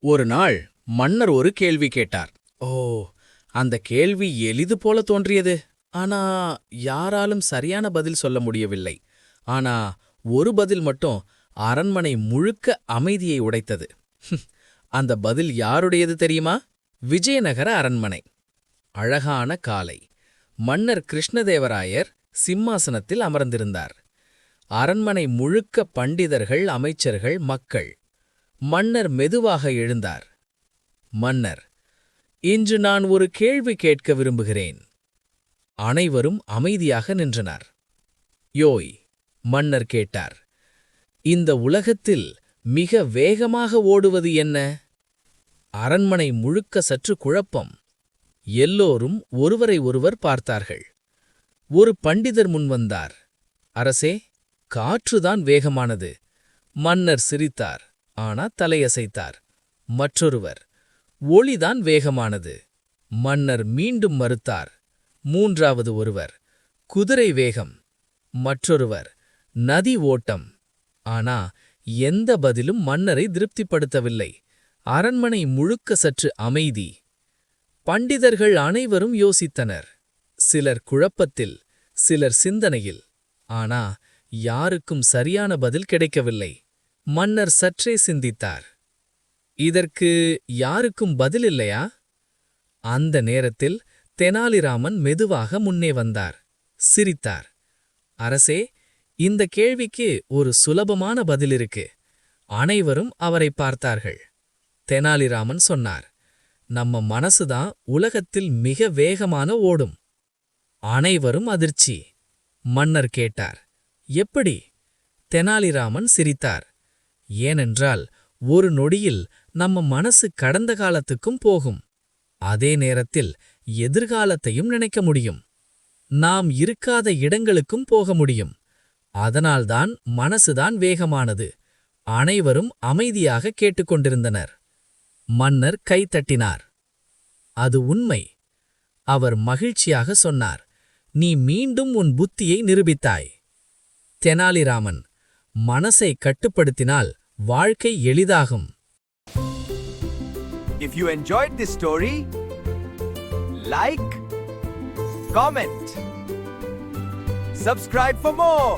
ஒரு நாள் மன்னர் ஒரு கேள்வி கேட்டார். ஓ, அந்த கேள்வி எளிது போல தோன்றியது. ஆனா யாராலும் சரியான பதில் சொல்ல முடியவில்லை. ஆனா ஒரு பதில் மட்டும் அரண்மனை முழுக்க அமைதியை உடைத்தது. அந்த பதில் யாருடையது தெரியுமா? விஜயநகர அரண்மனை. அழகான காலை. மன்னர் கிருஷ்ணதேவராயர் சிம்மாசனத்தில் அமர்ந்திருந்தார். அரண்மனை முழுக்க பண்டிதர்கள், அமைச்சர்கள், மக்கள். மன்னர் மெதுவாக எழுந்தார். மன்னர், இன்று நான் ஒரு கேள்வி கேட்க விரும்புகிறேன். அனைவரும் அமைதியாக நின்றனர். யோய், மன்னர் கேட்டார், இந்த உலகத்தில் மிக வேகமாக ஓடுவது என்ன? அரண்மனை முழுக்க சற்று குழப்பம். எல்லோரும் ஒருவரை ஒருவர் பார்த்தார்கள். ஒரு பண்டிதர் முன்வந்தார். அரசே, காற்றுதான் வேகமானது. மன்னர் சிரித்தார், ஆனா தலையசைத்தார். மற்றொருவர், ஒளிதான் வேகமானது. மன்னர் மீண்டும் மறுத்தார். மூன்றாவது ஒருவர், குதிரை வேகம். மற்றொருவர், நதி ஓட்டம். ஆனா எந்த பதிலும் மன்னரை திருப்திப்படுத்தவில்லை. அரண்மனை முழுக்க சற்று அமைதி. பண்டிதர்கள் அனைவரும் யோசித்தனர். சிலர் குழப்பத்தில், சிலர் சிந்தனையில். ஆனா யாருக்கும் சரியான பதில் கிடைக்கவில்லை. மன்னர் சற்றே சிந்தித்தார். இதற்கு யாருக்கும் பதில் இல்லையா? அந்த நேரத்தில் தெனாலிராமன் மெதுவாக முன்னே வந்தார். சிரித்தார். அரசே, இந்த கேள்விக்கு ஒரு சுலபமான பதில் இருக்கு. அனைவரும் அவரை பார்த்தார்கள். தெனாலிராமன் சொன்னார், நம்ம மனசுதான் உலகத்தில் மிக வேகமான ஓடும். அனைவரும் அதிர்ச்சி. மன்னர் கேட்டார், எப்படி? தெனாலிராமன் சிரித்தார். ஏனென்றால் ஒரு நொடியில் நம்ம மனசு கடந்த காலத்துக்கும் போகும். அதே நேரத்தில் எதிர்காலத்தையும் நினைக்க முடியும். நாம் இருக்காத இடங்களுக்கும் போக முடியும். அதனால்தான் மனசுதான் வேகமானது. அனைவரும் அமைதியாக கேட்டுக்கொண்டிருந்தனர். மன்னர் கைத்தட்டினார். அது உண்மை. அவர் மகிழ்ச்சியாக சொன்னார், நீ மீண்டும் உன் புத்தியை நிரூபித்தாய். தெனாலிராமன், மனசை கட்டுப்படுத்தினால் வாழ்க்கை எளிதாகும். If you enjoyed this story, like, comment, subscribe for more.